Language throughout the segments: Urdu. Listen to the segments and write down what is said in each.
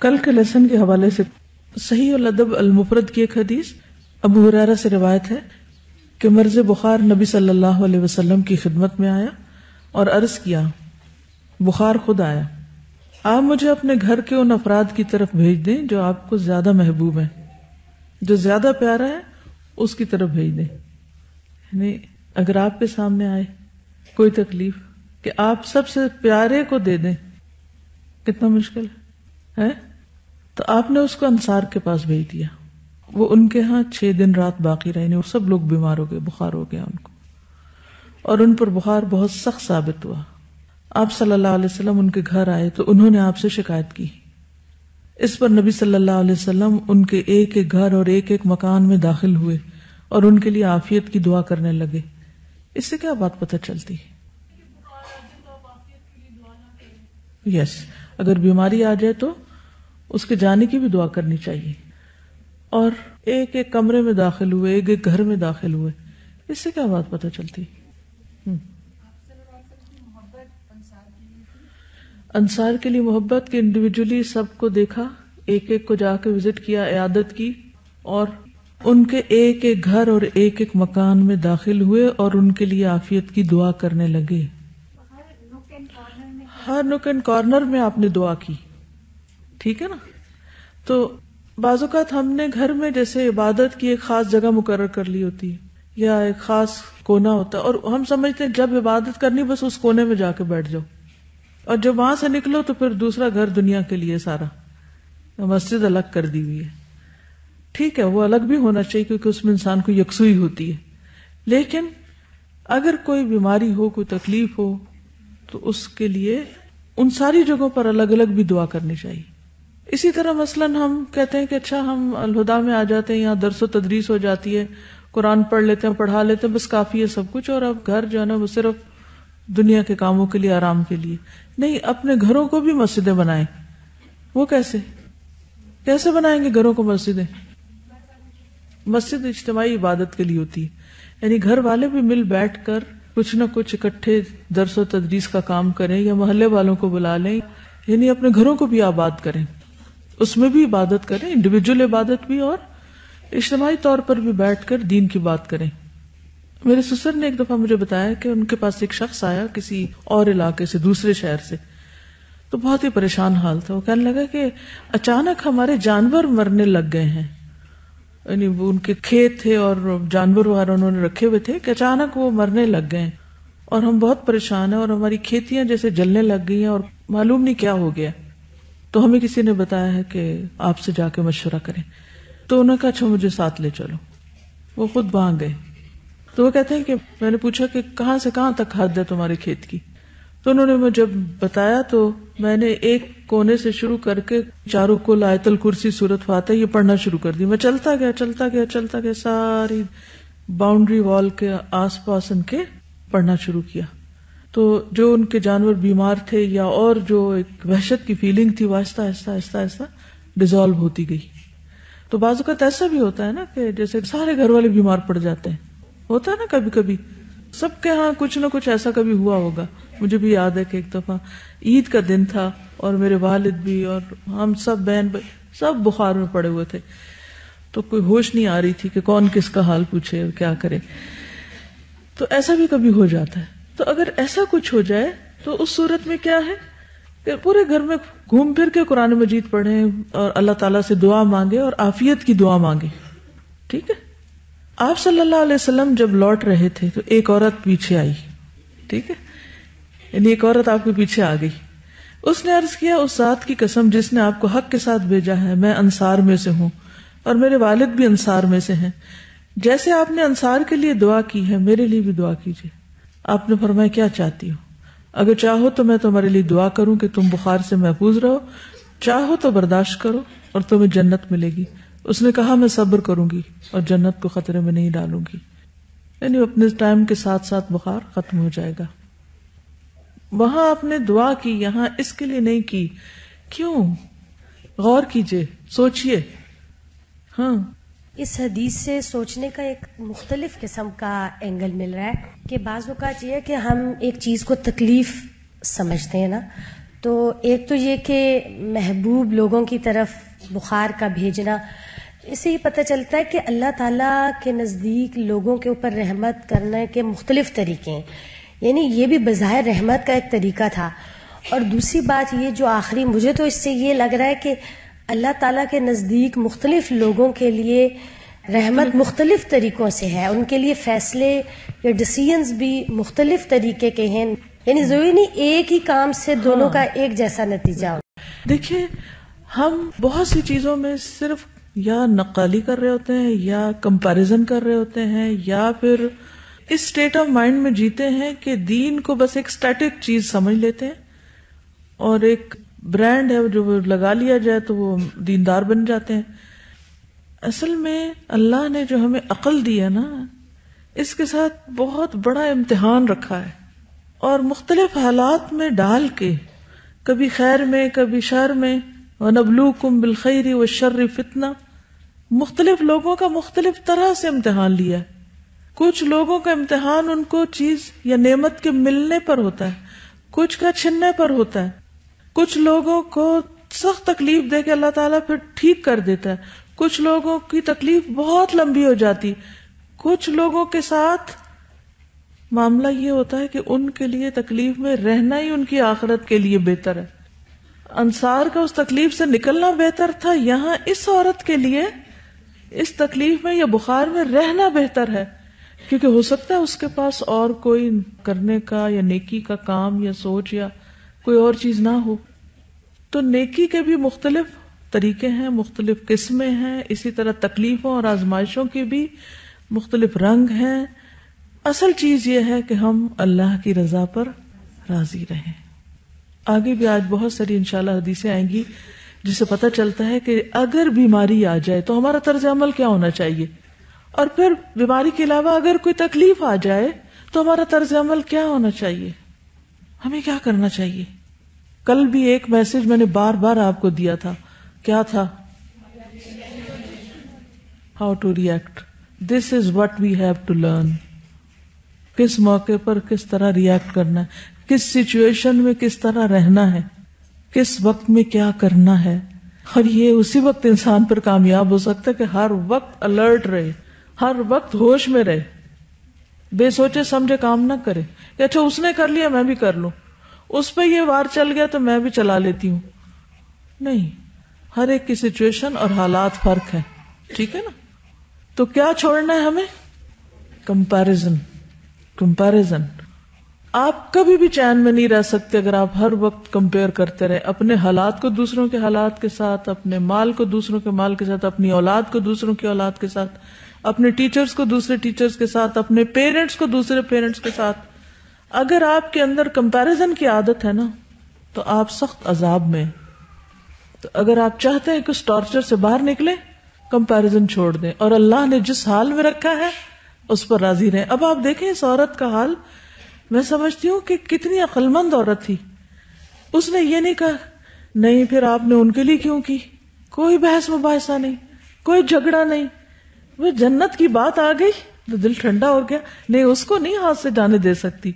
کل کے لیسن کے حوالے سے صحیح الادب المفرد کی ایک حدیث ابو ہریرہ سے روایت ہے کہ مرض بخار نبی صلی اللہ علیہ وسلم کی خدمت میں آیا اور عرض کیا، بخار خود آیا، آپ مجھے اپنے گھر کے ان افراد کی طرف بھیج دیں جو آپ کو زیادہ محبوب ہیں، جو زیادہ پیارا ہے اس کی طرف بھیج دیں. یعنی اگر آپ کے سامنے آئے کوئی تکلیف کہ آپ سب سے پیارے کو دے دیں، کتنا مشکل ہے. تو آپ نے اس کو انصار کے پاس بھیج دیا. وہ ان کے ہاں 6 دن رات باقی رہے، وہ سب لوگ بیمار ہو گئے، بخار ہو گیا ان کو، اور ان پر بخار بہت سخت ثابت ہوا. آپ صلی اللہ علیہ وسلم ان کے گھر آئے تو انہوں نے آپ سے شکایت کی. اس پر نبی صلی اللہ علیہ وسلم ان کے ایک ایک گھر اور ایک ایک مکان میں داخل ہوئے اور ان کے لیے عافیت کی دعا کرنے لگے. اس سے کیا بات پتہ چلتی؟ یس، اگر بیماری آ جائے تو اس کے جانے کی بھی دعا کرنی چاہیے. اور ایک ایک کمرے میں داخل ہوئے، ایک ایک گھر میں داخل ہوئے، اس سے کیا بات پتہ چلتی؟ انصار کے لیے محبت کہ انڈیویجولی سب کو دیکھا، ایک ایک کو جا کے وزٹ کیا، عیادت کی، اور ان کے ایک ایک گھر اور ایک ایک مکان میں داخل ہوئے اور ان کے لیے عافیت کی دعا کرنے لگے. ہر نک اینڈ کارنر میں آپ نے دعا کی، ٹھیک ہے نا. تو بعض اوقات ہم نے گھر میں جیسے عبادت کی ایک خاص جگہ مقرر کر لی ہوتی ہے یا ایک خاص کونا ہوتا ہے، اور ہم سمجھتے ہیں جب عبادت کرنی بس اس کونے میں جا کے بیٹھ جاؤ، اور جب وہاں سے نکلو تو پھر دوسرا گھر دنیا کے لیے سارا. مسجد الگ کر دی ہوئی ہے، ٹھیک ہے، وہ الگ بھی ہونا چاہیے کیونکہ اس میں انسان کو یکسوئی ہوتی ہے. لیکن اگر کوئی بیماری ہو، کوئی تکلیف ہو، تو اس کے لیے ان ساری جگہوں پر الگ الگ بھی دعا کرنی چاہیے. اسی طرح مثلاً ہم کہتے ہیں کہ اچھا ہم الہدا میں آ جاتے ہیں، یہاں درس و تدریس ہو جاتی ہے، قرآن پڑھ لیتے ہیں، پڑھا لیتے ہیں، بس کافی ہے سب کچھ، اور اب گھر جو ہے نا وہ صرف دنیا کے کاموں کے لیے، آرام کے لیے. نہیں، اپنے گھروں کو بھی مسجدیں بنائیں. وہ کیسے بنائیں گے گھروں کو مسجدیں؟ مسجد اجتماعی عبادت کے لیے ہوتی ہے، یعنی گھر والے بھی مل بیٹھ کر کچھ نہ کچھ اکٹھے درس و تدریس کا کام کریں، یا محلے والوں کو بلا لیں، یعنی اپنے گھروں کو بھی آباد کریں، اس میں بھی عبادت کریں، انڈیویجول عبادت بھی اور اجتماعی طور پر بھی بیٹھ کر دین کی بات کریں. میرے سسر نے ایک دفعہ مجھے بتایا کہ ان کے پاس ایک شخص آیا کسی اور علاقے سے، دوسرے شہر سے، تو بہت ہی پریشان حال تھا. وہ کہنے لگا کہ اچانک ہمارے جانور مرنے لگ گئے ہیں، یعنی وہ ان کے کھیت تھے اور جانور وغیرہ انہوں نے رکھے ہوئے تھے، کہ اچانک وہ مرنے لگ گئے ہیں اور ہم بہت پریشان ہیں، اور ہماری کھیتیاں جیسے جلنے لگ گئی ہیں اور معلوم نہیں کیا ہو گیا. تو ہمیں کسی نے بتایا ہے کہ آپ سے جا کے مشورہ کریں. تو انہوں نے کہا اچھا مجھے ساتھ لے چلو. وہ خود وہاں گئے. تو وہ کہتے ہیں کہ میں نے پوچھا کہ کہاں سے کہاں تک حد ہے تمہارے کھیت کی؟ تو انہوں نے مجھے جب بتایا تو میں نے ایک کونے سے شروع کر کے چاروں کل آیت الکرسی سورۃ فاتحہ یہ پڑھنا شروع کر دی. میں چلتا گیا ساری باؤنڈری وال کے آس پاس ان کے پڑھنا شروع کیا. تو جو ان کے جانور بیمار تھے یا اور جو ایک وحشت کی فیلنگ تھی وہ آہستہ آہستہ ڈیزالو ہوتی گئی. تو بعض اوقات ایسا بھی ہوتا ہے نا کہ جیسے سارے گھر والے بیمار پڑ جاتے ہیں، ہوتا ہے نا کبھی کبھی سب کے ہاں کچھ نہ کچھ ایسا کبھی ہوا ہوگا. مجھے بھی یاد ہے کہ ایک دفعہ عید کا دن تھا اور میرے والد بھی اور ہم سب بہن سب بخار میں پڑے ہوئے تھے، تو کوئی ہوش نہیں آ رہی تھی کہ کون کس کا حال پوچھے اور کیا کرے. تو ایسا بھی کبھی ہو جاتا ہے. تو اگر ایسا کچھ ہو جائے تو اس صورت میں کیا ہے کہ پورے گھر میں گھوم پھر کے قرآن مجید پڑھیں اور اللہ تعالیٰ سے دعا مانگے اور عافیت کی دعا مانگے. ٹھیک ہے. آپ صلی اللہ علیہ وسلم جب لوٹ رہے تھے تو ایک عورت پیچھے آئی، ٹھیک ہے، یعنی ایک عورت آپ کے پیچھے آ گئی. اس نے عرض کیا اس ذات کی قسم جس نے آپ کو حق کے ساتھ بھیجا ہے، میں انصار میں سے ہوں اور میرے والد بھی انصار میں سے ہیں. جیسے آپ نے انصار کے لیے دعا کی ہے میرے لیے بھی دعا کیجیے. آپ نے فرمایا کیا چاہتی ہو؟ اگر چاہو تو میں تمہارے لیے دعا کروں کہ تم بخار سے محفوظ رہو، چاہو تو برداشت کرو اور تمہیں جنت ملے گی. اس نے کہا میں صبر کروں گی اور جنت کو خطرے میں نہیں ڈالوں گی. یعنی اپنے ٹائم کے ساتھ ساتھ بخار ختم ہو جائے گا. وہاں آپ نے دعا کی، یہاں اس کے لیے نہیں کی. کیوں؟ غور کیجئے، سوچئے. ہاں، اس حدیث سے سوچنے کا ایک مختلف قسم کا اینگل مل رہا ہے کہ بعض اوقات یہ ہے کہ ہم ایک چیز کو تکلیف سمجھتے ہیں نا، تو ایک تو یہ کہ محبوب لوگوں کی طرف بخار کا بھیجنا، اس سے یہ پتہ چلتا ہے کہ اللہ تعالیٰ کے نزدیک لوگوں کے اوپر رحمت کرنے کے مختلف طریقے ہیں، یعنی یہ بھی بظاہر رحمت کا ایک طریقہ تھا. اور دوسری بات یہ جو آخری، مجھے تو اس سے یہ لگ رہا ہے کہ اللہ تعالیٰ کے نزدیک مختلف لوگوں کے لیے رحمت مختلف طریقوں سے ہے، ان کے لیے فیصلے یا ڈیسیژنز بھی مختلف طریقے کے ہیں، یعنی ضروری نہیں ایک ہی کام سے دونوں کا ایک جیسا نتیجہ ہو. دیکھیں ہم بہت سی چیزوں میں صرف یا نقالی کر رہے ہوتے ہیں یا کمپیریزن کر رہے ہوتے ہیں یا پھر اس اسٹیٹ آف مائنڈ میں جیتے ہیں کہ دین کو بس ایک اسٹیٹک چیز سمجھ لیتے ہیں اور ایک برانڈ ہے جو لگا لیا جائے تو وہ دیندار بن جاتے ہیں. اصل میں اللہ نے جو ہمیں عقل دی ہے نا، اس کے ساتھ بہت بڑا امتحان رکھا ہے اور مختلف حالات میں ڈال کے، کبھی خیر میں کبھی شر میں، وَنَبْلُوكُمْ بِالْخَيْرِ وَالشَّرِّ فِتْنَةً، مختلف لوگوں کا مختلف طرح سے امتحان لیا ہے. کچھ لوگوں کا امتحان ان کو چیز یا نعمت کے ملنے پر ہوتا ہے، کچھ کا چھننے پر ہوتا ہے، کچھ لوگوں کو سخت تکلیف دے کے اللہ تعالیٰ پھر ٹھیک کر دیتا ہے، کچھ لوگوں کی تکلیف بہت لمبی ہو جاتی، کچھ لوگوں کے ساتھ معاملہ یہ ہوتا ہے کہ ان کے لیے تکلیف میں رہنا ہی ان کی آخرت کے لیے بہتر ہے. انصار کا اس تکلیف سے نکلنا بہتر تھا، یہاں اس عورت کے لیے اس تکلیف میں یا بخار میں رہنا بہتر ہے، کیونکہ ہو سکتا ہے اس کے پاس اور کوئی کرنے کا یا نیکی کا کام یا سوچ یا کوئی اور چیز نہ ہو. تو نیکی کے بھی مختلف طریقے ہیں، مختلف قسمیں ہیں، اسی طرح تکلیفوں اور آزمائشوں کے بھی مختلف رنگ ہیں. اصل چیز یہ ہے کہ ہم اللہ کی رضا پر راضی رہیں. آگے بھی آج بہت ساری انشاءاللہ حدیثیں آئیں گی جس سے پتہ چلتا ہے کہ اگر بیماری آ جائے تو ہمارا طرز عمل کیا ہونا چاہیے، اور پھر بیماری کے علاوہ اگر کوئی تکلیف آ جائے تو ہمارا طرز عمل کیا ہونا چاہیے، ہمیں کیا کرنا چاہیے. کل بھی ایک میسج میں نے بار بار آپ کو دیا تھا، کیا تھا؟ How to react, this is what we have to learn. کس موقع پر کس طرح ریئیکٹ کرنا ہے، کس سچویشن میں کس طرح رہنا ہے، کس وقت میں کیا کرنا ہے. اور یہ اسی وقت انسان پر کامیاب ہو سکتا ہے کہ ہر وقت الرٹ رہے، ہر وقت ہوش میں رہے، بے سوچے سمجھے کام نہ کرے کہ اچھا اس نے کر لیا میں بھی کر لوں، اس پہ یہ وار چل گیا تو میں بھی چلا لیتی ہوں. نہیں، ہر ایک کی سچویشن اور حالات فرق ہے، ٹھیک ہے نا. تو کیا چھوڑنا ہے ہمیں؟ کمپیریزن. آپ کبھی بھی چین میں نہیں رہ سکتے اگر آپ ہر وقت کمپیئر کرتے رہے، اپنے حالات کو دوسروں کے حالات کے ساتھ، اپنے مال کو دوسروں کے مال کے ساتھ، اپنی اولاد کو دوسروں کی اولاد کے ساتھ، اپنے ٹیچرز کو دوسرے ٹیچرز کے ساتھ، اپنے پیرنٹس کو دوسرے پیرنٹس کے ساتھ. اگر آپ کے اندر کمپیریزن کی عادت ہے نا تو آپ سخت عذاب میں. تو اگر آپ چاہتے ہیں کہ اس ٹارچر سے باہر نکلیں، کمپیریزن چھوڑ دیں اور اللہ نے جس حال میں رکھا ہے اس پر راضی رہیں. اب آپ دیکھیں اس عورت کا حال، میں سمجھتی ہوں کہ کتنی عقل مند عورت تھی. اس نے یہ نہیں کہا نہیں پھر آپ نے ان کے لیے کیوں کی، کوئی بحث مباحثہ نہیں، کوئی جھگڑا نہیں، وہ جنت کی بات آ گئی تو دل ٹھنڈا ہو گیا، نہیں اس کو نہیں ہاتھ سے جانے دے سکتی.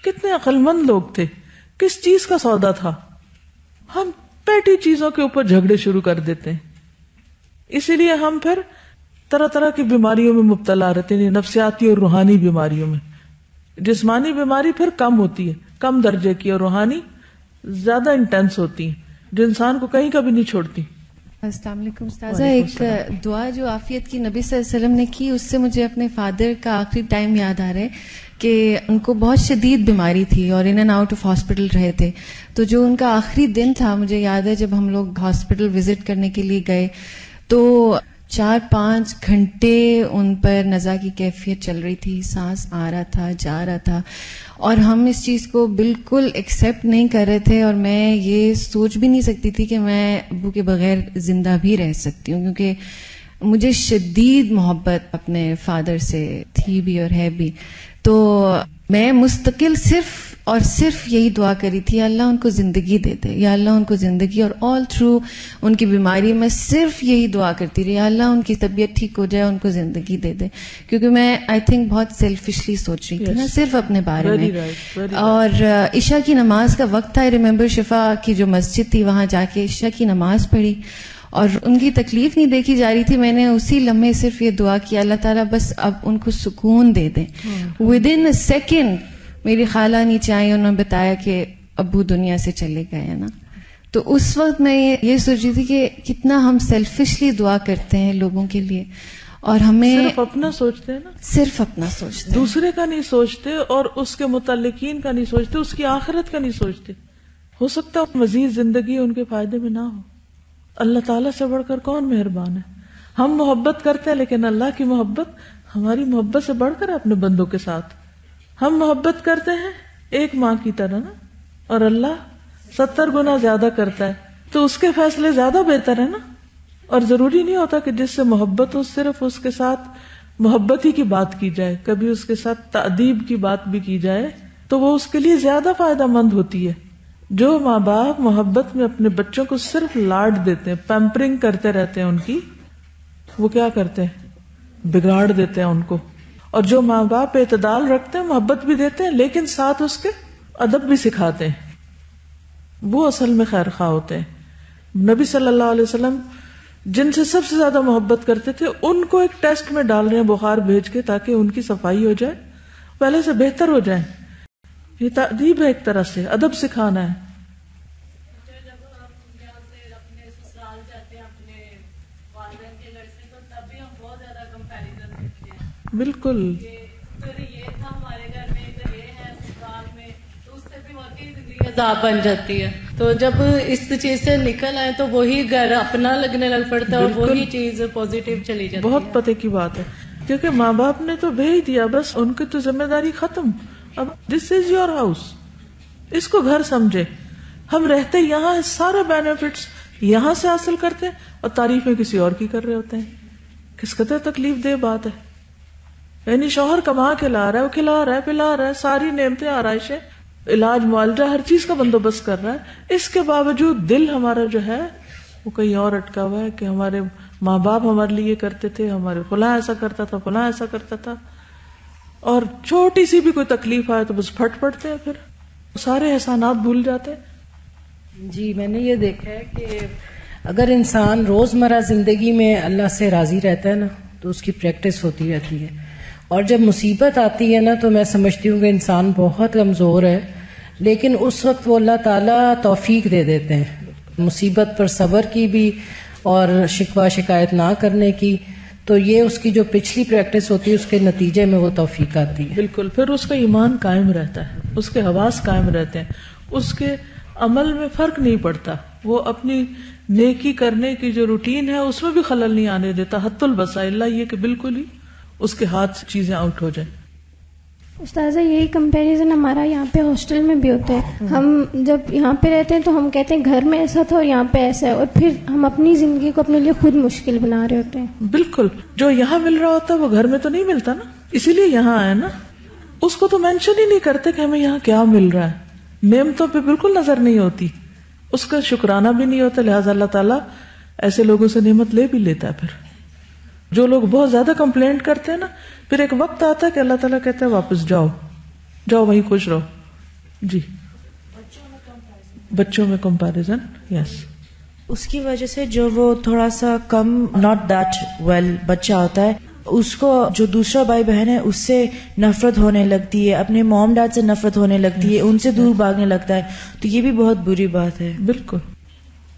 کتنے عقل مند لوگ تھے، کس چیز کا سودا تھا. ہم پیٹی چیزوں کے اوپر جھگڑے شروع کر دیتے ہیں، اسی لیے ہم پھر طرح طرح کی بیماریوں میں مبتلا رہتے ہیں، نفسیاتی اور روحانی بیماریوں میں. جسمانی بیماری پھر کم ہوتی ہے، کم درجے کی، اور روحانی زیادہ انٹینس ہوتی ہیں جو انسان کو کہیں کبھی نہیں چھوڑتی. السلام علیکم استاذہ. ایک دعا جو عافیت کی نبی صلی اللہ علیہ وسلم نے کی، اس سے مجھے اپنے فادر کا آخری ٹائم یاد آ رہا ہے کہ ان کو بہت شدید بیماری تھی اور in and out of hospital رہے تھے. تو جو ان کا آخری دن تھا، مجھے یاد ہے جب ہم لوگ ہاسپٹل وزٹ کرنے کے لیے گئے تو 4-5 گھنٹے ان پر نزا کی کیفیت چل رہی تھی، سانس آ رہا تھا جا رہا تھا، اور ہم اس چیز کو بالکل ایکسیپٹ نہیں کر رہے تھے. اور میں یہ سوچ بھی نہیں سکتی تھی کہ میں ابو کے بغیر زندہ بھی رہ سکتی ہوں، کیونکہ مجھے شدید محبت اپنے فادر سے تھی بھی اور ہے بھی. تو میں مستقل صرف اور صرف یہی دعا کری تھی، یا اللہ ان کو زندگی دے دے، یا اللہ ان کو زندگی، اور آل تھرو ان کی بیماری میں صرف یہی دعا کرتی رہی، یا اللہ ان کی طبیعت ٹھیک ہو جائے، ان کو زندگی دے دے. کیونکہ میں آئی تھنک بہت سیلفشلی سوچ رہی تھی نا، صرف اپنے بارے میں. اور عشاء کی نماز کا وقت تھا، آئی ریممبر شفا کی جو مسجد تھی وہاں جا کے عشاء کی نماز پڑھی اور ان کی تکلیف نہیں دیکھی جا رہی تھی. میں نے اسی لمحے صرف یہ دعا کی، اللہ تعالیٰ بس اب ان کو سکون دے دیں. ود ان اے سیکنڈ میری خالہ نیچے آئی، انہوں نے بتایا کہ ابو دنیا سے چلے گئے ہیں نا. تو اس وقت میں یہ سوچ رہی تھی کہ کتنا ہم سیلفشلی دعا کرتے ہیں لوگوں کے لیے، اور ہمیں صرف اپنا سوچتے ہیں نا، صرف اپنا سوچتے ہیں، دوسرے کا نہیں سوچتے اور اس کے متعلقین کا نہیں سوچتے، اس کی آخرت کا نہیں سوچتے. ہو سکتا ہے مزید زندگی ان کے فائدے میں نہ ہو. اللہ تعالیٰ سے بڑھ کر کون مہربان ہے؟ ہم محبت کرتے ہیں لیکن اللہ کی محبت ہماری محبت سے بڑھ کر ہے اپنے بندوں کے ساتھ. ہم محبت کرتے ہیں ایک ماں کی طرح نا، اور اللہ 70 گنا زیادہ کرتا ہے، تو اس کے فیصلے زیادہ بہتر ہے نا. اور ضروری نہیں ہوتا کہ جس سے محبت ہو صرف اس کے ساتھ محبت ہی کی بات کی جائے، کبھی اس کے ساتھ تأدیب کی بات بھی کی جائے تو وہ اس کے لیے زیادہ فائدہ مند ہوتی ہے. جو ماں باپ محبت میں اپنے بچوں کو صرف لاڈ دیتے ہیں، پیمپرنگ کرتے رہتے ہیں ان کی، وہ کیا کرتے ہیں؟ بگاڑ دیتے ہیں ان کو. اور جو ماں باپ اعتدال رکھتے ہیں، محبت بھی دیتے ہیں لیکن ساتھ اس کے ادب بھی سکھاتے ہیں، وہ اصل میں خیر خواہ ہوتے ہیں. نبی صلی اللہ علیہ وسلم جن سے سب سے زیادہ محبت کرتے تھے ان کو ایک ٹیسٹ میں ڈال رہے ہیں بخار بھیج کے، تاکہ ان کی صفائی ہو جائے، پہلے سے بہتر ہو جائیں. یہ تأدیب ہے، ایک طرح سے ادب سکھانا ہے. بالکل عذاب بن جاتی ہے. تو جب اس چیز سے نکل آئے تو وہی گھر اپنا لگنے لگ پڑتا ہے اور وہی چیز پازیٹیو چلی جاتی ہے. بہت پتے کی بات ہے، کیونکہ ماں باپ نے تو بھیج دیا، بس ان کی تو ذمہ داری ختم. اب دس از یور ہاؤس، اس کو گھر سمجھے. ہم رہتے یہاں، سارے بینیفٹس یہاں سے حاصل کرتے ہیں اور تعریفیں کسی اور کی کر رہے ہوتے ہیں. کس قدر تکلیف دہ بات ہے. یعنی شوہر کما کے لا رہا ہے، وہ کھلا رہا ہے، پلا رہا ہے، ساری نعمتیں آرائشیں، علاج معالجہ، ہر چیز کا بندوبست کر رہا ہے. اس کے باوجود دل ہمارا جو ہے وہ کہیں اور اٹکا ہوا ہے کہ ہمارے ماں باپ ہمارے لیے کرتے تھے، ہمارے فلاں ایسا کرتا تھا، فلاں ایسا کرتا تھا. اور چھوٹی سی بھی کوئی تکلیف آئے تو بس پھٹ پڑتے ہیں، پھر سارے احسانات بھول جاتے ہیں. جی میں نے یہ دیکھا ہے کہ اگر انسان روزمرہ زندگی میں اللہ سے راضی رہتا ہے نا تو اس کی پریکٹس ہوتی رہتی ہے. اور جب مصیبت آتی ہے نا تو میں سمجھتی ہوں کہ انسان بہت کمزور ہے، لیکن اس وقت وہ اللہ تعالیٰ توفیق دے دیتے ہیں مصیبت پر صبر کی بھی اور شکوہ شکایت نہ کرنے کی. تو یہ اس کی جو پچھلی پریکٹس ہوتی ہے اس کے نتیجے میں وہ توفیق آتی ہے. بالکل، پھر اس کا ایمان قائم رہتا ہے، اس کے حواس قائم رہتے ہیں، اس کے عمل میں فرق نہیں پڑتا. وہ اپنی نیکی کرنے کی جو روٹین ہے اس میں بھی خلل نہیں آنے دیتا. حت البصا، اللہ یہ کہ بالکل ہی اس کے ہاتھ سے چیزیں آؤٹ ہو جائیں. استاذہ یہی کمپیریزن ہمارا یہاں پہ ہاسٹل میں بھی ہوتا ہے. ہم جب یہاں پہ رہتے ہیں تو ہم کہتے ہیں گھر میں ایسا تھا اور یہاں پہ ایسا ہے، اور پھر ہم اپنی زندگی کو اپنے لیے خود مشکل بنا رہے ہوتے ہیں. بالکل، جو یہاں مل رہا ہوتا ہے وہ گھر میں تو نہیں ملتا نا، اسی لیے یہاں آئے نا. اس کو تو مینشن ہی نہیں کرتے کہ ہمیں یہاں کیا مل رہا ہے. نعمتوں پہ بالکل نظر نہیں ہوتی، اس کا شکرانہ بھی نہیں ہوتا. لہٰذا اللہ تعالیٰ ایسے لوگوں سے نعمت لے بھی لیتا ہے. پھر جو لوگ بہت زیادہ کمپلینٹ کرتے ہیں نا، پھر ایک وقت آتا ہے کہ اللہ تعالیٰ کہتا ہے واپس جاؤ وہیں خوش رہو. جی بچوں میں کمپیریزن، یس. اس کی وجہ سے جو وہ تھوڑا سا کم ناٹ دیٹ ویل بچہ ہوتا ہے، اس کو جو دوسرا بھائی بہن ہے اس سے نفرت ہونے لگتی ہے، اپنے موم ڈیڈ سے نفرت ہونے لگتی ہے، ان سے دور بھاگنے لگتا ہے. تو یہ بھی بہت بری بات ہے. بالکل،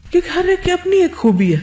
کیونکہ ہر ایک کی اپنی ایک خوبی ہے.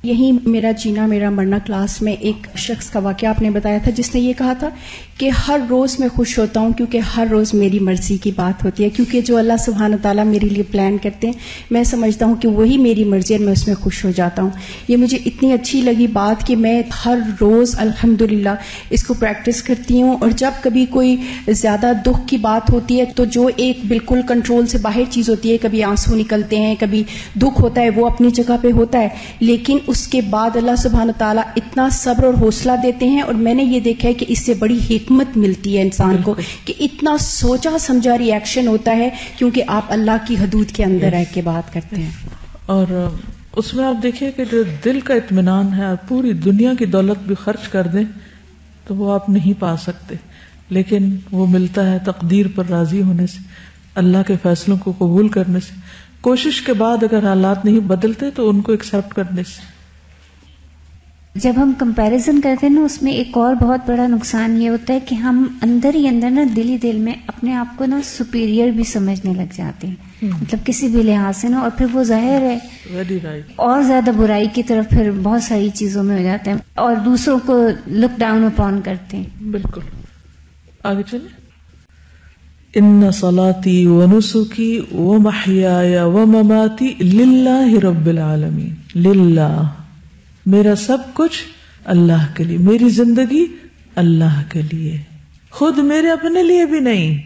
یہی میرا جینا میرا مرنا کلاس میں ایک شخص کا واقعہ آپ نے بتایا تھا جس نے یہ کہا تھا کہ ہر روز میں خوش ہوتا ہوں کیونکہ ہر روز میری مرضی کی بات ہوتی ہے، کیونکہ جو اللہ سبحانہ تعالیٰ میرے لیے پلان کرتے ہیں میں سمجھتا ہوں کہ وہی میری مرضی ہے، میں اس میں خوش ہو جاتا ہوں. یہ مجھے اتنی اچھی لگی بات کہ میں ہر روز الحمدللہ اس کو پریکٹس کرتی ہوں. اور جب کبھی کوئی زیادہ دکھ کی بات ہوتی ہے تو جو ایک بالکل کنٹرول سے باہر چیز ہوتی ہے، کبھی آنسو نکلتے ہیں، کبھی دکھ ہوتا ہے، وہ اپنی جگہ پہ ہوتا ہے، لیکن اس کے بعد اللہ سبحانہ تعالیٰ اتنا صبر اور حوصلہ دیتے ہیں. اور میں نے یہ دیکھا ہے کہ اس سے بڑی حکمت ملتی ہے انسان کو کہ اتنا سوچا سمجھا ری ایکشن ہوتا ہے کیونکہ آپ اللہ کی حدود کے اندر رہ کے بات کرتے ہیں. اور اس میں آپ دیکھیے کہ جو دل کا اطمینان ہے، پوری دنیا کی دولت بھی خرچ کر دیں تو وہ آپ نہیں پا سکتے، لیکن وہ ملتا ہے تقدیر پر راضی ہونے سے، اللہ کے فیصلوں کو قبول کرنے سے، کوشش کے بعد اگر حالات نہیں بدلتے تو ان کو ایکسپٹ کرنے سے. جب ہم کمپیریزن کرتے ہیں نا، اس میں ایک اور بہت بڑا نقصان یہ ہوتا ہے کہ ہم اندر ہی اندر نا دل ہی دل میں اپنے آپ کو نا سپیریئر بھی سمجھنے لگ جاتے ہیں، مطلب کسی بھی لحاظ سے نا، اور پھر وہ ظاہر ہے ویری رائٹ، اور اور زیادہ برائی کی طرف پھر بہت ساری چیزوں میں ہو جاتے ہیں اور دوسروں کو لک ڈاؤن اپون کرتے ہیں. بالکل. آگے چلیں. ان صلاتی ونسکی ومحیای ومماتی للہ رب العالمین. للہ، میرا سب کچھ اللہ کے لیے، میری زندگی اللہ کے لیے، خود میرے اپنے لیے بھی نہیں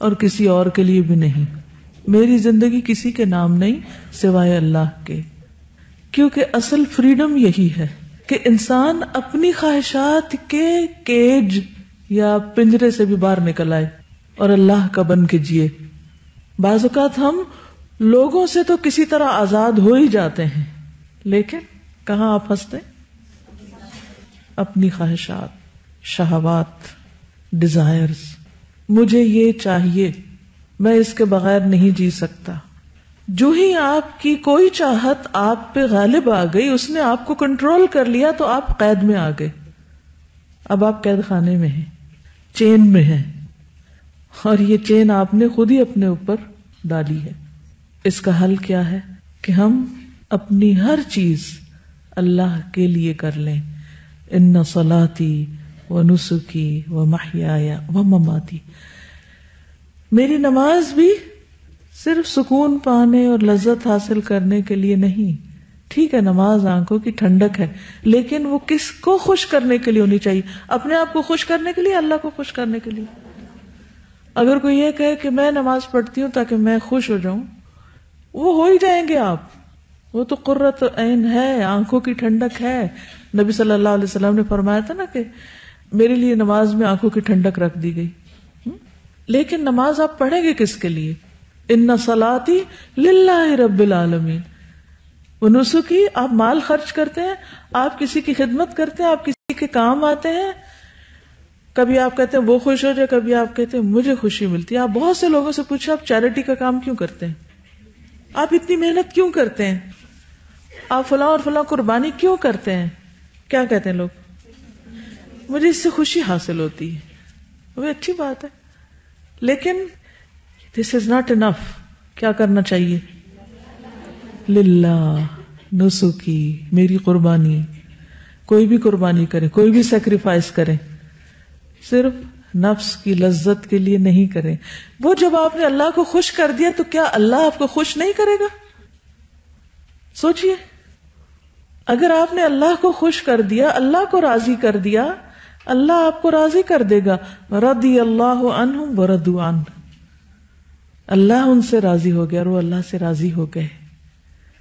اور کسی اور کے لیے بھی نہیں. میری زندگی کسی کے نام نہیں سوائے اللہ کے. کیونکہ اصل فریڈم یہی ہے کہ انسان اپنی خواہشات کے کیج یا پنجرے سے بھی باہر نکل آئے اور اللہ کا بن کے جیے. بعض اوقات ہم لوگوں سے تو کسی طرح آزاد ہو ہی جاتے ہیں، لیکن کہاں آپ پھنستے؟ اپنی خواہشات، شہوات، ڈیزائرز. مجھے یہ چاہیے، میں اس کے بغیر نہیں جی سکتا. جو ہی آپ کی کوئی چاہت آپ پہ غالب آ گئی، اس نے آپ کو کنٹرول کر لیا تو آپ قید میں آ گئے. اب آپ قید خانے میں ہیں، چین میں ہیں، اور یہ چین آپ نے خود ہی اپنے اوپر ڈالی ہے. اس کا حل کیا ہے کہ ہم اپنی ہر چیز اللہ کے لیے کر لیں. ان صلاتی ونسکی ومحیای ومماتی. میری نماز بھی صرف سکون پانے اور لذت حاصل کرنے کے لیے نہیں. ٹھیک ہے، نماز آنکھوں کی ٹھنڈک ہے، لیکن وہ کس کو خوش کرنے کے لیے ہونی چاہیے؟ اپنے آپ کو خوش کرنے کے لیے، اللہ کو خوش کرنے کے لیے. اگر کوئی یہ کہے کہ میں نماز پڑھتی ہوں تاکہ میں خوش ہو جاؤں، وہ ہو ہی جائیں گے آپ. وہ تو قرۃ عین ہے، آنکھوں کی ٹھنڈک ہے. نبی صلی اللہ علیہ وسلم نے فرمایا تھا نا کہ میرے لیے نماز میں آنکھوں کی ٹھنڈک رکھ دی گئی. لیکن نماز آپ پڑھیں گے کس کے لیے؟ ان صلاتی للہ رب العالمین. ونسکی، آپ مال خرچ کرتے ہیں، آپ کسی کی خدمت کرتے ہیں، آپ کسی کے کام آتے ہیں. کبھی آپ کہتے ہیں وہ خوش ہو جائے، کبھی آپ کہتے ہیں مجھے خوشی ملتی ہے. آپ بہت سے لوگوں سے پوچھیں آپ چیریٹی کا کام کیوں کرتے ہیں؟ آپ اتنی محنت کیوں کرتے ہیں؟ آپ فلاں اور فلاں قربانی کیوں کرتے ہیں؟ کیا کہتے ہیں لوگ؟ مجھے اس سے خوشی حاصل ہوتی ہے. وہ اچھی بات ہے، لیکن دس از ناٹ انف. کیا کرنا چاہیے؟ للہ نسکی، میری قربانی. کوئی بھی قربانی کرے، کوئی بھی سیکریفائس کرے، صرف نفس کی لذت کے لیے نہیں کریں. وہ جب آپ نے اللہ کو خوش کر دیا تو کیا اللہ آپ کو خوش نہیں کرے گا؟ سوچئے، اگر آپ نے اللہ کو خوش کر دیا، اللہ کو راضی کر دیا، اللہ آپ کو راضی کر دے گا. رضی اللہ عنہم ورضوا عنہ. اللہ ان سے راضی ہو گیا اور وہ اللہ سے راضی ہو گئے.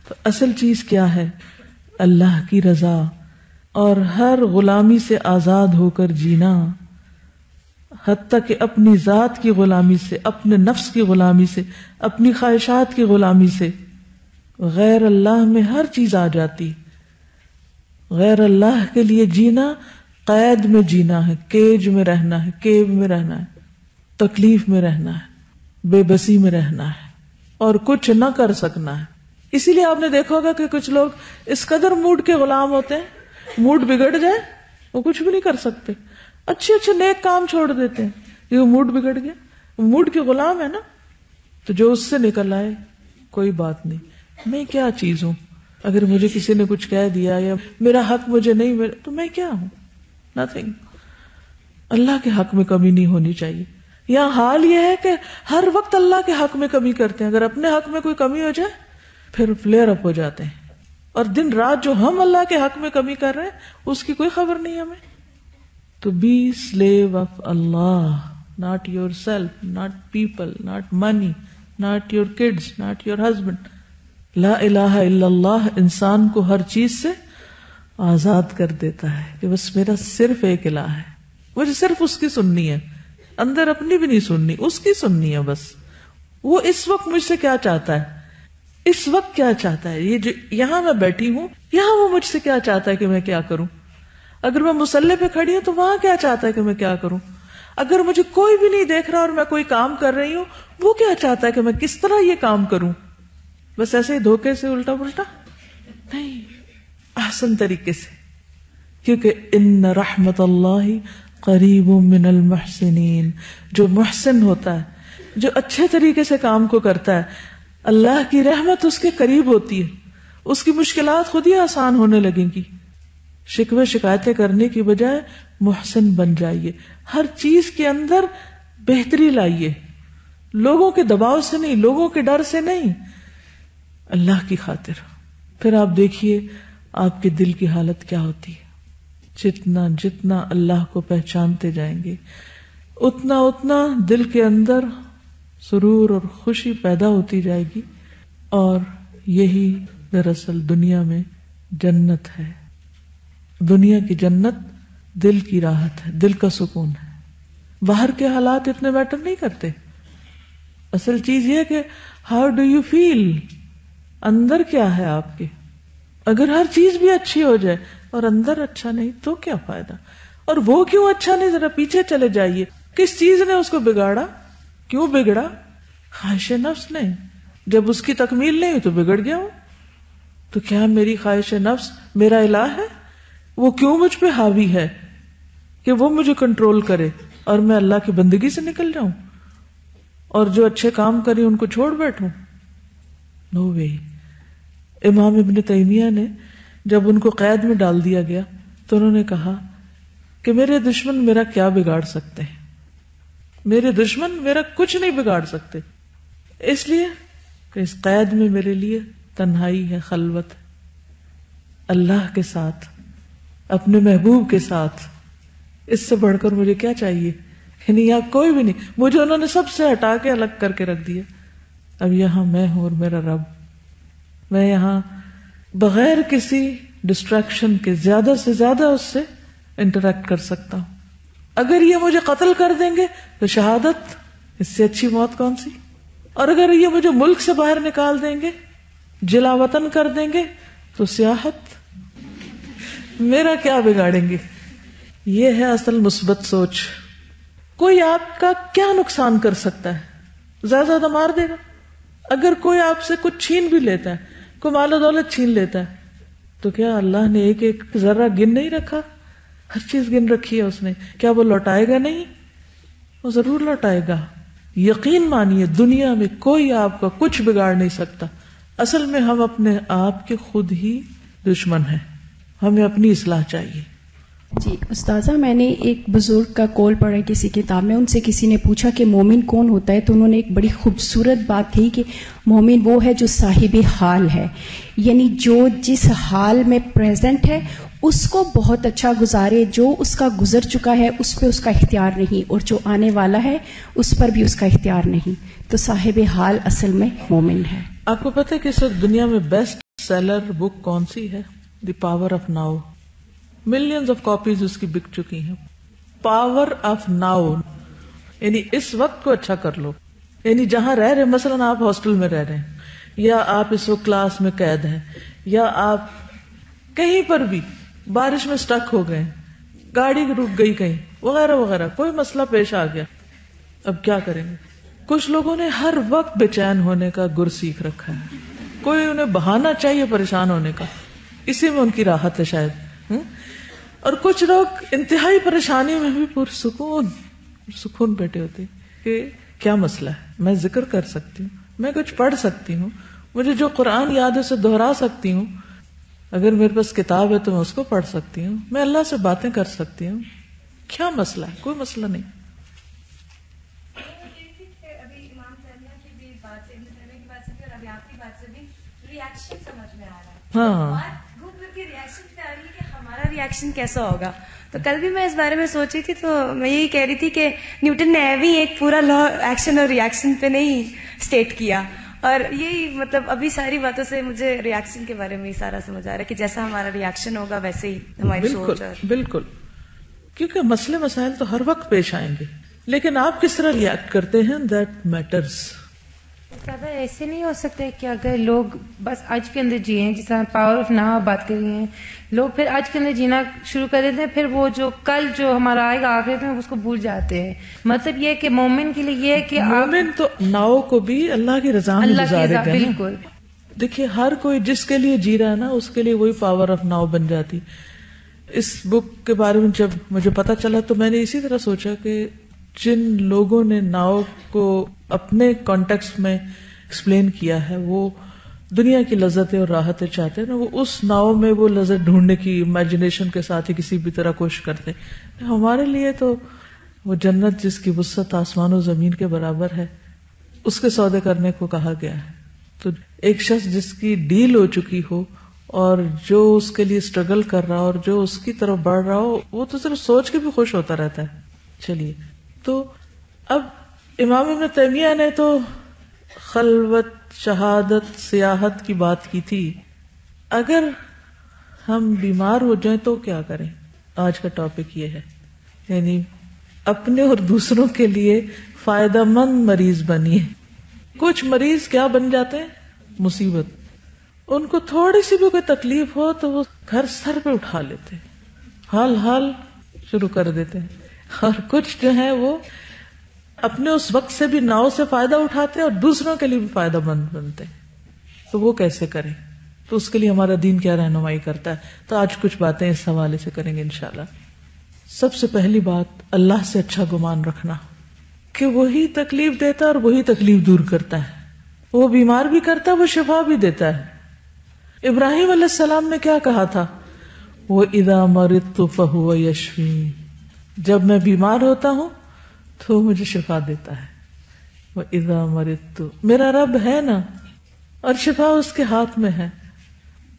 تو اصل چیز کیا ہے؟ اللہ کی رضا اور ہر غلامی سے آزاد ہو کر جینا، حتیٰ کہ اپنی ذات کی غلامی سے، اپنے نفس کی غلامی سے، اپنی خواہشات کی غلامی سے. غیر اللہ میں ہر چیز آ جاتی. غیر اللہ کے لیے جینا قید میں جینا ہے، کیج میں رہنا ہے، کیو میں رہنا ہے، تکلیف میں رہنا ہے، بے بسی میں رہنا ہے اور کچھ نہ کر سکنا ہے. اسی لیے آپ نے دیکھا ہوگا کہ کچھ لوگ اس قدر موڈ کے غلام ہوتے ہیں، موڈ بگڑ جائے وہ کچھ بھی نہیں کر سکتے، اچھے اچھے نیک کام چھوڑ دیتے ہیں. یہ موڈ بگڑ گیا، موڈ کے غلام ہے نا. تو جو اس سے نکل آئے کوئی بات نہیں، میں کیا چیز ہوں؟ اگر مجھے کسی نے کچھ کہہ دیا یا میرا حق مجھے نہیں ملا تو میں کیا ہوں؟ نتھنگ. اللہ کے حق میں کمی نہیں ہونی چاہیے. یہاں حال یہ ہے کہ ہر وقت اللہ کے حق میں کمی کرتے ہیں. اگر اپنے حق میں کوئی کمی ہو جائے پھر فلیئر اپ ہو جاتے ہیں، اور دن رات جو ہم اللہ کے حق میں کمی کر رہے ہیں اس کی کوئی خبر نہیں ہمیں. تو be slave of Allah, not yourself, not people, not money, not your kids, not your husband. لا الہ الا اللہ انسان کو ہر چیز سے آزاد کر دیتا ہے کہ بس میرا صرف ایک الہ ہے, مجھے صرف اس کی سننی ہے, اندر اپنی بھی نہیں سننی, اس کی سننی ہے بس. وہ اس وقت مجھ سے کیا چاہتا ہے, اس وقت کیا چاہتا ہے, یہ جو یہاں میں بیٹھی ہوں یہاں وہ مجھ سے کیا چاہتا ہے کہ میں کیا کروں, اگر میں مصلی پہ کھڑی ہوں تو وہاں کیا چاہتا ہے کہ میں کیا کروں, اگر مجھے کوئی بھی نہیں دیکھ رہا اور میں کوئی کام کر رہی ہوں وہ کیا چاہتا ہے کہ میں کس طرح یہ کام کروں. بس ایسے ہی دھوکے سے الٹا پلٹا نہیں, احسن طریقے سے, کیونکہ ان رحمت اللہ قریب من المحسنین, جو محسن ہوتا ہے, جو اچھے طریقے سے کام کو کرتا ہے, اللہ کی رحمت اس کے قریب ہوتی ہے, اس کی مشکلات خود ہی آسان ہونے لگیں گی. شکوے شکایتیں کرنے کی بجائے محسن بن جائیے, ہر چیز کے اندر بہتری لائیے, لوگوں کے دباؤ سے نہیں, لوگوں کے ڈر سے نہیں, اللہ کی خاطر. پھر آپ دیکھیے آپ کے دل کی حالت کیا ہوتی ہے. جتنا جتنا اللہ کو پہچانتے جائیں گے اتنا اتنا دل کے اندر سرور اور خوشی پیدا ہوتی جائے گی, اور یہی دراصل دنیا میں جنت ہے. دنیا کی جنت دل کی راحت ہے, دل کا سکون ہے. باہر کے حالات اتنے میٹر نہیں کرتے, اصل چیز یہ کہ ہاؤ ڈو یو فیل, اندر کیا ہے آپ کے. اگر ہر چیز بھی اچھی ہو جائے اور اندر اچھا نہیں تو کیا فائدہ. اور وہ کیوں اچھا نہیں, ذرا پیچھے چلے جائیے, کس چیز نے اس کو بگاڑا, کیوں بگڑا, خواہش نفس نے. جب اس کی تکمیل نہیں تو بگڑ گیا ہوں. تو کیا میری خواہش نفس میرا الہ ہے, وہ کیوں مجھ پہ حاوی ہے کہ وہ مجھے کنٹرول کرے اور میں اللہ کی بندگی سے نکل جاؤں اور جو اچھے کام کریں ان کو چھوڑ بیٹھوں. نو وے. امام ابن تیمیہ نے جب ان کو قید میں ڈال دیا گیا تو انہوں نے کہا کہ میرے دشمن میرا کیا بگاڑ سکتے ہیں, میرے دشمن میرا کچھ نہیں بگاڑ سکتے, اس لیے کہ اس قید میں میرے لیے تنہائی ہے, خلوت, اللہ کے ساتھ, اپنے محبوب کے ساتھ. اس سے بڑھ کر مجھے کیا چاہیے, یعنی یہاں کوئی بھی نہیں, مجھے انہوں نے سب سے ہٹا کے الگ کر کے رکھ دیا. اب یہاں میں ہوں اور میرا رب, میں یہاں بغیر کسی ڈسٹریکشن کے زیادہ سے زیادہ اس سے انٹریکٹ کر سکتا ہوں. اگر یہ مجھے قتل کر دیں گے تو شہادت, اس سے اچھی موت کون سی. اور اگر یہ مجھے ملک سے باہر نکال دیں گے, جلا وطن کر دیں گے تو سیاحت, میرا کیا بگاڑیں گے. یہ ہے اصل مثبت سوچ. کوئی آپ کا کیا نقصان کر سکتا ہے, زیادہ زیادہ مار دے گا. اگر کوئی آپ سے کچھ چھین بھی لیتا ہے, کوئی مال و دولت چھین لیتا ہے, تو کیا اللہ نے ایک ایک ذرہ گن نہیں رکھا, ہر چیز گن رکھی ہے اس نے, کیا وہ لوٹائے گا نہیں, وہ ضرور لوٹائے گا. یقین مانیے دنیا میں کوئی آپ کا کچھ بگاڑ نہیں سکتا. اصل میں ہم اپنے آپ کے خود ہی دشمن ہیں, ہمیں اپنی اصلاح چاہیے. جی استاذہ, میں نے ایک بزرگ کا قول پڑھا کسی کتاب میں, ان سے کسی نے پوچھا کہ مومن کون ہوتا ہے, تو انہوں نے ایک بڑی خوبصورت بات کہی کہ مومن وہ ہے جو صاحب حال ہے, یعنی جو جس حال میں پریزنٹ ہے اس کو بہت اچھا گزارے, جو اس کا گزر چکا ہے اس پہ اس کا اختیار نہیں, اور جو آنے والا ہے اس پر بھی اس کا اختیار نہیں. تو صاحب حال اصل میں مومن ہے. آپ کو پتہ ہے کہ اس وقت دنیا میں بیسٹ سیلر بک کون سی ہے؟ The power of now. Millions of copies اس کی بک چکی ہیں. پاور آف ناؤ, یعنی اس وقت کو اچھا کر لو. یعنی جہاں رہ رہے, مثلا آپ ہاسٹل میں رہ رہے ہیں, یا آپ اس وقت کلاس میں قید ہیں, یا آپ کہیں پر بھی بارش میں سٹک ہو گئے, گاڑی رک گئی کہیں, وغیرہ وغیرہ, کوئی مسئلہ پیش آ گیا, اب کیا کریں گے؟ کچھ لوگوں نے ہر وقت بے چین ہونے کا گر سیکھ رکھا ہے, کوئی انہیں بہانہ چاہیے پریشان ہونے کا, اسی میں ان کی راحت ہے شاید. اور کچھ لوگ انتہائی پریشانی میں بھی سکون بیٹھے ہوتے کہ کیا مسئلہ ہے, میں ذکر کر سکتی ہوں, میں کچھ پڑھ سکتی ہوں, مجھے جو قرآن یاد ہے اسے دہرا سکتی ہوں, اگر میرے پاس کتاب ہے تو میں اس کو پڑھ سکتی ہوں, میں اللہ سے باتیں کر سکتی ہوں, کیا مسئلہ ہے؟ کوئی مسئلہ نہیں. ہاں, ہمارا ریئیکشن کیسا ہوگا. تو کل بھی میں اس بارے میں سوچ رہی تھی, تو میں یہی کہہ رہی تھی کہ نیوٹن نے بھی ایک پورا لا ایکشن اور ریئیکشن پہ نہیں اسٹیٹ کیا, اور یہی مطلب ابھی ساری باتوں سے مجھے ریاکشن کے بارے میں ہی سارا سمجھ آ رہا ہے کہ جیسا ہمارا ریاکشن ہوگا ویسے ہی ہماری سوچ. بالکل, کیونکہ مسئلے مسائل تو ہر وقت پیش آئیں گے, لیکن آپ کس طرح ریئیکٹ کرتے ہیں دیٹ میٹرز. زیادہ ایسے نہیں ہو سکتا کہ اگر لوگ بس آج کے اندر جیئیں, جس طرح پاور آف ناؤ بات کر رہی ہیں, لوگ پھر آج کے اندر جینا شروع کر دیتے ہیں, پھر وہ جو کل جو ہمارا آئے گا آخرت میں اس کو بھول جاتے ہیں. مطلب یہ کہ مومن کے لیے یہ ہے کہ مومن تو ناؤ کو بھی اللہ کی رضا میں گزارے گا. بالکل. دیکھیے ہر کوئی جس کے لیے جی رہا ہے نا اس کے لیے وہی پاور آف ناؤ بن جاتی. اس بک کے بارے میں جب مجھے پتا چلا تو میں نے اسی طرح سوچا کہ جن لوگوں نے ناؤ کو اپنے کانٹیکسٹ میں ایکسپلین کیا ہے وہ دنیا کی لذتیں اور راحتیں چاہتے ہیں نا, وہ اس ناؤ میں وہ لذت ڈھونڈنے کی امیجنیشن کے ساتھ ہی کسی بھی طرح کوشش کرتے ہیں. ہمارے لیے تو وہ جنت جس کی وسعت آسمان و زمین کے برابر ہے اس کے سودے کرنے کو کہا گیا ہے. تو ایک شخص جس کی ڈیل ہو چکی ہو اور جو اس کے لیے اسٹرگل کر رہا ہو اور جو اس کی طرف بڑھ رہا ہو, وہ تو صرف سوچ کے بھی خوش ہوتا رہتا ہے. چلیے, تو اب امام ابن تیمیہ نے تو خلوت, شہادت, سیاحت کی بات کی تھی. اگر ہم بیمار ہو جائیں تو کیا کریں؟ آج کا ٹاپک یہ ہے, یعنی اپنے اور دوسروں کے لیے فائدہ مند مریض بنیے. کچھ مریض کیا بن جاتے ہیں؟ مصیبت. ان کو تھوڑی سی بھی کوئی تکلیف ہو تو وہ گھر سر پہ اٹھا لیتے, حال شروع کر دیتے ہیں. اور کچھ جو ہیں وہ اپنے اس وقت سے بھی ناؤ سے فائدہ اٹھاتے ہیں اور دوسروں کے لیے بھی فائدہ مند بنتے ہیں. تو وہ کیسے کریں؟ تو اس کے لیے ہمارا دین کیا رہنمائی کرتا ہے, تو آج کچھ باتیں اس حوالے سے کریں گے انشاءاللہ. سب سے پہلی بات, اللہ سے اچھا گمان رکھنا کہ وہی تکلیف دیتا ہے اور وہی تکلیف دور کرتا ہے. وہ بیمار بھی کرتا ہے, وہ شفا بھی دیتا ہے. ابراہیم علیہ السلام نے کیا کہا تھا؟ وَإِذَا مَرِضْتُ فَهُوَ يَشْفِينِ, جب میں بیمار ہوتا ہوں تو مجھے شفا دیتا ہے. وَإِذَا مَرِضْتُ, میرا رب ہے نا, اور شفا اس کے ہاتھ میں ہے.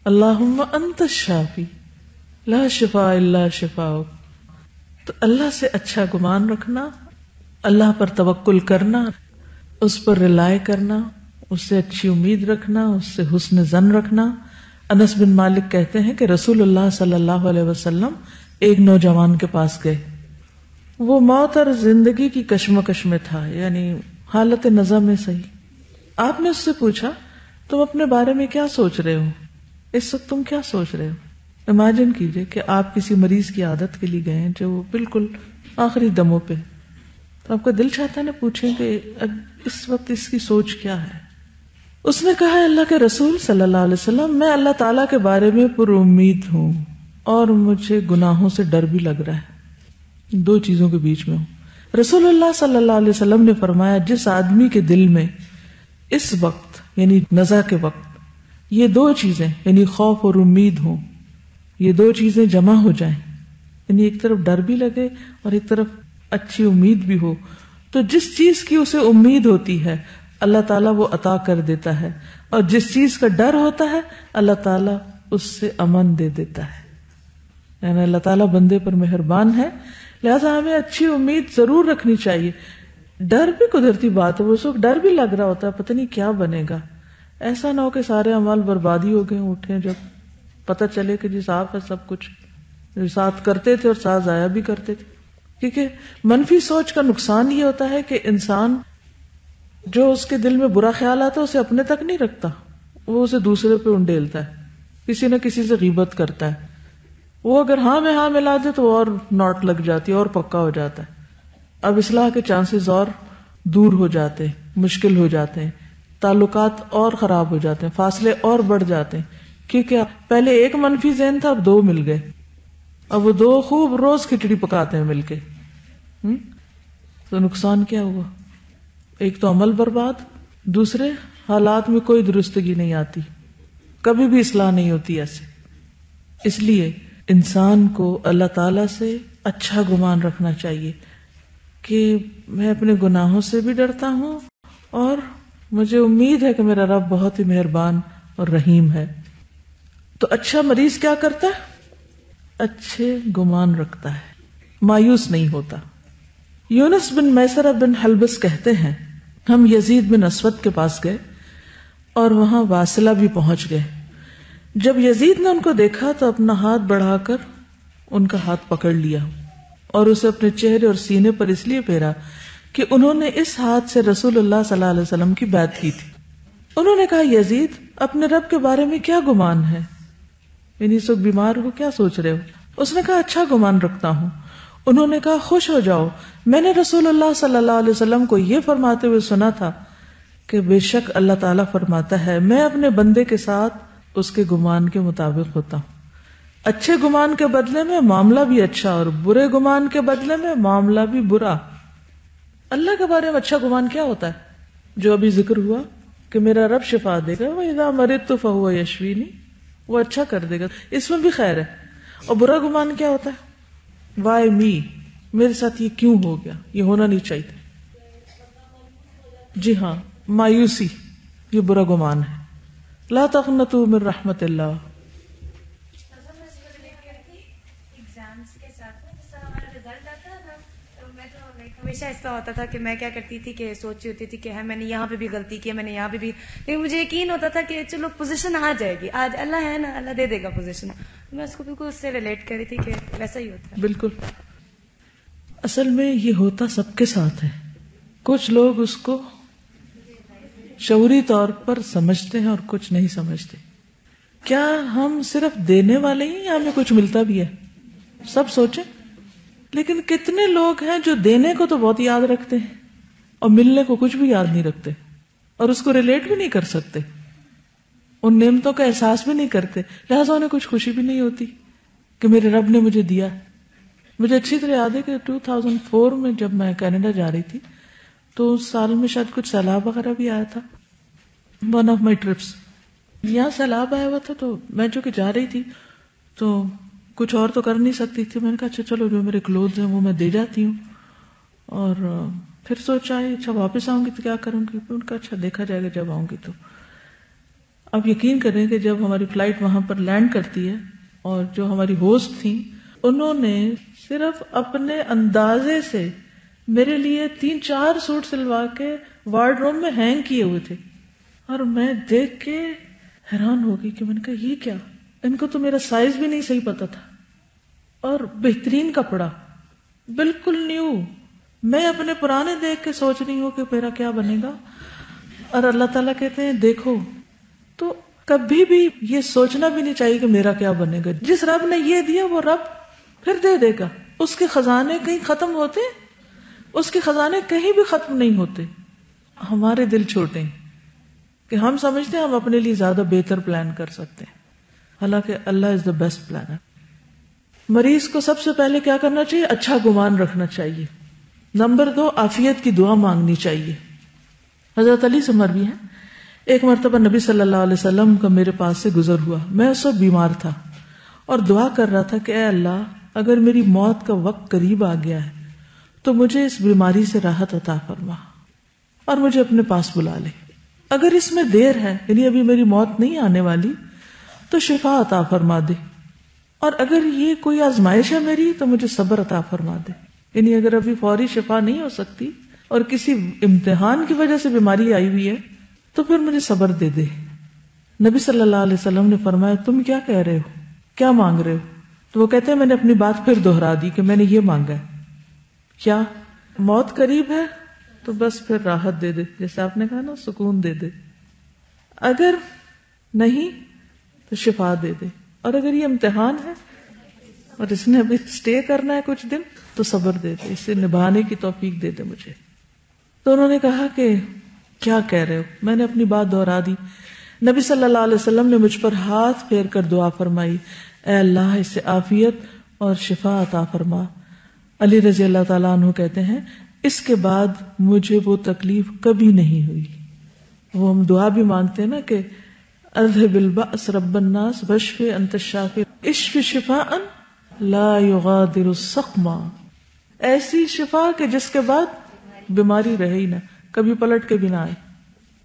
اللہم انت الشافی لا شفاء الا شفاؤک. تو اللہ سے اچھا گمان رکھنا, اللہ پر توکل کرنا, اس پر ریلائی کرنا, اس سے اچھی امید رکھنا, اس سے حسن ظن رکھنا. انس بن مالک کہتے ہیں کہ رسول اللہ صلی اللہ علیہ وسلم ایک نوجوان کے پاس گئے. وہ موت اور زندگی کی کشمکش میں تھا, یعنی حالت نظم میں صحیح. آپ نے اس سے پوچھا تم اپنے بارے میں کیا سوچ رہے ہو, اس وقت تم کیا سوچ رہے ہو؟ امیجن کیجئے کہ آپ کسی مریض کی عادت کے لیے گئے ہیں جو بالکل آخری دموں پہ, تو آپ کا دل چاہتا ہے نا پوچھیں کہ اس وقت اس کی سوچ کیا ہے. اس نے کہا, اللہ کے رسول صلی اللہ علیہ وسلم, میں اللہ تعالیٰ کے بارے میں پر امید ہوں اور مجھے گناہوں سے ڈر بھی لگ رہا ہے. دو چیزوں کے بیچ میں ہوں. رسول اللہ صلی اللہ علیہ وسلم نے فرمایا, جس آدمی کے دل میں اس وقت یعنی نزع کے وقت یہ دو چیزیں یعنی خوف اور امید ہوں, یہ دو چیزیں جمع ہو جائیں, یعنی ایک طرف ڈر بھی لگے اور ایک طرف اچھی امید بھی ہو, تو جس چیز کی اسے امید ہوتی ہے اللہ تعالیٰ وہ عطا کر دیتا ہے, اور جس چیز کا ڈر ہوتا ہے اللہ تعالیٰ اس سے امن دے دیتا ہے. یعنی اللہ تعالیٰ بندے پر مہربان ہے, لہذا ہمیں اچھی امید ضرور رکھنی چاہیے. ڈر بھی قدرتی بات ہے, اس وقت ڈر بھی لگ رہا ہوتا ہے پتہ نہیں کیا بنے گا. ایسا نہ ہو کہ سارے اعمال بربادی ہو گئے, اٹھے جب پتہ چلے کہ جی صاف ہے سب کچھ, ساتھ کرتے تھے اور ساتھ ضائع بھی کرتے تھے. کیونکہ منفی سوچ کا نقصان یہ ہوتا ہے کہ انسان جو اس کے دل میں برا خیال آتا ہے اسے اپنے تک نہیں رکھتا, وہ اسے دوسرے پہ انڈیلتا ہے, کسی نہ کسی سے غیبت کرتا ہے. وہ اگر ہاں میں ہاں ملا دے تو اور نوٹ لگ جاتی ہے اور پکا ہو جاتا ہے. اب اصلاح کے چانسز اور دور ہو جاتے ہیں, مشکل ہو جاتے ہیں, تعلقات اور خراب ہو جاتے ہیں, فاصلے اور بڑھ جاتے ہیں. کیونکہ پہلے ایک منفی ذہن تھا, اب دو مل گئے, اب وہ دو خوب روز کھچڑی پکاتے ہیں مل کے. تو نقصان کیا ہوا؟ ایک تو عمل برباد, دوسرے حالات میں کوئی درستگی نہیں آتی, کبھی بھی اصلاح نہیں ہوتی ایسے. اس لیے انسان کو اللہ تعالیٰ سے اچھا گمان رکھنا چاہیے کہ میں اپنے گناہوں سے بھی ڈرتا ہوں اور مجھے امید ہے کہ میرا رب بہت ہی مہربان اور رحیم ہے. تو اچھا مریض کیا کرتا ہے؟ اچھے گمان رکھتا ہے, مایوس نہیں ہوتا. یونس بن میسرہ بن حلبس کہتے ہیں, ہم یزید بن اسود کے پاس گئے اور وہاں واصلہ بھی پہنچ گئے. جب یزید نے ان کو دیکھا تو اپنا ہاتھ بڑھا کر ان کا ہاتھ پکڑ لیا اور اسے اپنے چہرے اور سینے پر اس لیے پھیرا کہ انہوں نے اس ہاتھ سے رسول اللہ صلی اللہ علیہ وسلم کی بیعت کی تھی. انہوں نے کہا یزید اپنے رب کے بارے میں کیا گمان ہے؟ یعنی اس وقت بیمار ہو، کیا سوچ رہے ہو؟ اس نے کہا اچھا گمان رکھتا ہوں. انہوں نے کہا خوش ہو جاؤ، میں نے رسول اللہ صلی اللہ علیہ وسلم کو یہ فرماتے ہوئے سنا تھا کہ بے شک اللہ تعالیٰ فرماتا ہے میں اپنے بندے کے ساتھ اس کے گمان کے مطابق ہوتا ہوں. اچھے گمان کے بدلے میں معاملہ بھی اچھا اور برے گمان کے بدلے میں معاملہ بھی برا. اللہ کے بارے میں اچھا گمان کیا ہوتا ہے؟ جو ابھی ذکر ہوا کہ میرا رب شفا دے گا، وَإِذَا مَرِضْتُ فَهُوَ يَشْفِينِ، وہ اچھا کر دے گا، اس میں بھی خیر ہے. اور برا گمان کیا ہوتا ہے؟ وائی می، میرے ساتھ یہ کیوں ہو گیا، یہ ہونا نہیں چاہیے. جی ہاں، مایوسی یہ برا گمان ہے. لا تقنطوا من رحمت اللہ. ہمیشہ ایسا ہوتا تھا کہ میں کیا کرتی تھی کہ سوچی ہوتی تھی کہ میں نے یہاں پہ بھی غلطی کی، میں نے یہاں پہ بھی، لیکن مجھے یقین ہوتا تھا کہ چلو پوزیشن آ جائے گی، آج اللہ ہے نا، اللہ دے دے گا پوزیشن. میں اس کو بالکل اس سے ریلیٹ کر رہی تھی کہ ویسا ہی ہوتا ہے. بالکل. اصل میں یہ ہوتا سب کے ساتھ ہے. کچھ لوگ اس کو شعوری طور پر سمجھتے ہیں اور کچھ نہیں سمجھتے. کیا ہم صرف دینے والے ہی یا ہمیں کچھ ملتا بھی ہے؟ سب سوچیں. لیکن کتنے لوگ ہیں جو دینے کو تو بہت یاد رکھتے ہیں اور ملنے کو کچھ بھی یاد نہیں رکھتے اور اس کو ریلیٹ بھی نہیں کر سکتے، ان نعمتوں کا احساس بھی نہیں کرتے، لہٰذا انہیں کچھ خوشی بھی نہیں ہوتی کہ میرے رب نے مجھے دیا. مجھے اچھی طرح یاد ہے کہ 2004 میں جب میں کینیڈا جا رہی تھی تو اس سال میں شاید کچھ سیلاب وغیرہ بھی آیا تھا. ون آف مائی ٹرپس یہاں سیلاب آیا ہوا تھا، تو میں جو کہ جا رہی تھی تو کچھ اور تو کر نہیں سکتی تھی. میں نے کہا اچھا چلو جو میرے کلوتھز ہیں وہ میں دے جاتی ہوں. اور پھر سوچا اچھا واپس آؤں گی تو کیا کروں گی. ان کا اچھا دیکھا جائے گا جب آؤں گی تو. اب یقین کریں کہ جب ہماری فلائٹ وہاں پر لینڈ کرتی ہے اور جو ہماری ہوسٹ تھیں انہوں نے صرف اپنے اندازے سے میرے لیے 3-4 سوٹ سلوا کے وارڈ روم میں ہینگ کیے ہوئے تھے. اور میں دیکھ کے حیران ہو گئی کہ میں نے کہا یہ کیا، ان کو تو میرا سائز بھی نہیں صحیح پتا تھا. اور بہترین کپڑا بالکل نیو. میں اپنے پرانے دیکھ کے سوچ رہی ہوں کہ میرا کیا بنے گا، اور اللہ تعالیٰ کہتے ہیں دیکھو. تو کبھی بھی یہ سوچنا بھی نہیں چاہیے کہ میرا کیا بنے گا. جس رب نے یہ دیا وہ رب پھر دے دے گا. اس کے خزانے کہیں ختم ہوتے؟ اس کے خزانے کہیں بھی ختم نہیں ہوتے. ہمارے دل چھوٹے ہیں کہ ہم سمجھتے ہیں ہم اپنے لیے زیادہ بہتر پلان کر سکتے ہیں، حالانکہ اللہ از دا بیسٹ پلانر. مریض کو سب سے پہلے کیا کرنا چاہیے؟ اچھا گمان رکھنا چاہیے. نمبر 2 عافیت کی دعا مانگنی چاہیے. حضرت علی سے مروی ہے ایک مرتبہ نبی صلی اللہ علیہ وسلم کا میرے پاس سے گزر ہوا. میں اس وقت بیمار تھا اور دعا کر رہا تھا کہ اے اللہ اگر میری موت کا وقت قریب آ گیا ہے تو مجھے اس بیماری سے راحت عطا فرما اور مجھے اپنے پاس بلا لے. اگر اس میں دیر ہے یعنی ابھی میری موت نہیں آنے والی تو شفا عطا فرما دے، اور اگر یہ کوئی آزمائش ہے میری تو مجھے صبر عطا فرما دے. یعنی اگر ابھی فوری شفا نہیں ہو سکتی اور کسی امتحان کی وجہ سے بیماری آئی ہوئی ہے تو پھر مجھے صبر دے دے. نبی صلی اللہ علیہ وسلم نے فرمایا تم کیا کہہ رہے ہو، کیا مانگ رہے ہو؟ تو وہ کہتے ہیں میں نے اپنی بات پھر دہرا دی کہ میں نے یہ مانگا ہے. کیا موت قریب ہے تو بس پھر راحت دے دے، جیسے آپ نے کہا نا سکون دے دے. اگر نہیں تو شفا دے دے، اور اگر یہ امتحان ہے اور اس نے ابھی سٹے کرنا ہے کچھ دن تو صبر دے دے، اسے نبھانے کی توفیق دے دے مجھے. تو انہوں نے کہا کہ کیا کہہ رہے ہو؟ میں نے اپنی بات دہرا دی. نبی صلی اللہ علیہ وسلم نے مجھ پر ہاتھ پھیر کر دعا فرمائی اے اللہ اسے عافیت اور شفا عطا فرما. علی رضی اللہ تعالیٰ عنہ کہتے ہیں اس کے بعد مجھے وہ تکلیف کبھی نہیں ہوئی. وہ ہم دعا بھی مانگتے ہیں نا کہ اذهب البأس رب الناس واشف انت الشافی اشف شفاء لا یغادر سقما. ایسی شفا کہ جس کے بعد بیماری رہے ہی نہ، کبھی پلٹ کے بھی نہ آئے.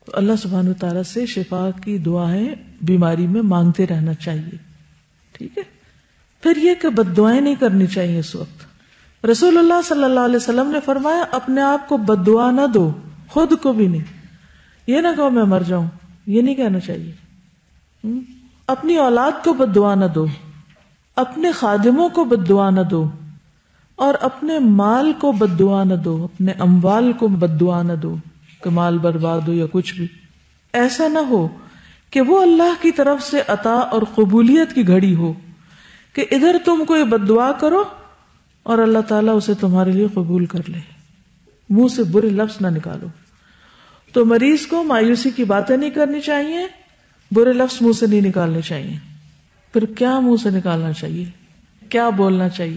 تو اللہ سبحانہ وتعالیٰ سے شفا کی دعائیں بیماری میں مانگتے رہنا چاہیے. ٹھیک ہے. پھر یہ کہ بد دعائیں نہیں کرنی چاہیے اس وقت. رسول اللہ صلی اللہ علیہ وسلم نے فرمایا اپنے آپ کو بد دعا نہ دو، خود کو بھی نہیں. یہ نہ کہو میں مر جاؤں، یہ نہیں کہنا چاہیے. اپنی اولاد کو بد دعا نہ دو، اپنے خادموں کو بد دعا نہ دو، اور اپنے مال کو بد دعا نہ دو، اپنے اموال کو بد دعا نہ دو کہ مال برباد ہو یا کچھ بھی. ایسا نہ ہو کہ وہ اللہ کی طرف سے عطا اور قبولیت کی گھڑی ہو کہ ادھر تم کوئی بد دعا کرو اور اللہ تعالیٰ اسے تمہارے لیے قبول کر لے. منہ سے برے لفظ نہ نکالو. تو مریض کو مایوسی کی باتیں نہیں کرنی چاہیے، برے لفظ منہ سے نہیں نکالنے چاہیے. پھر کیا منہ سے نکالنا چاہیے، کیا بولنا چاہیے؟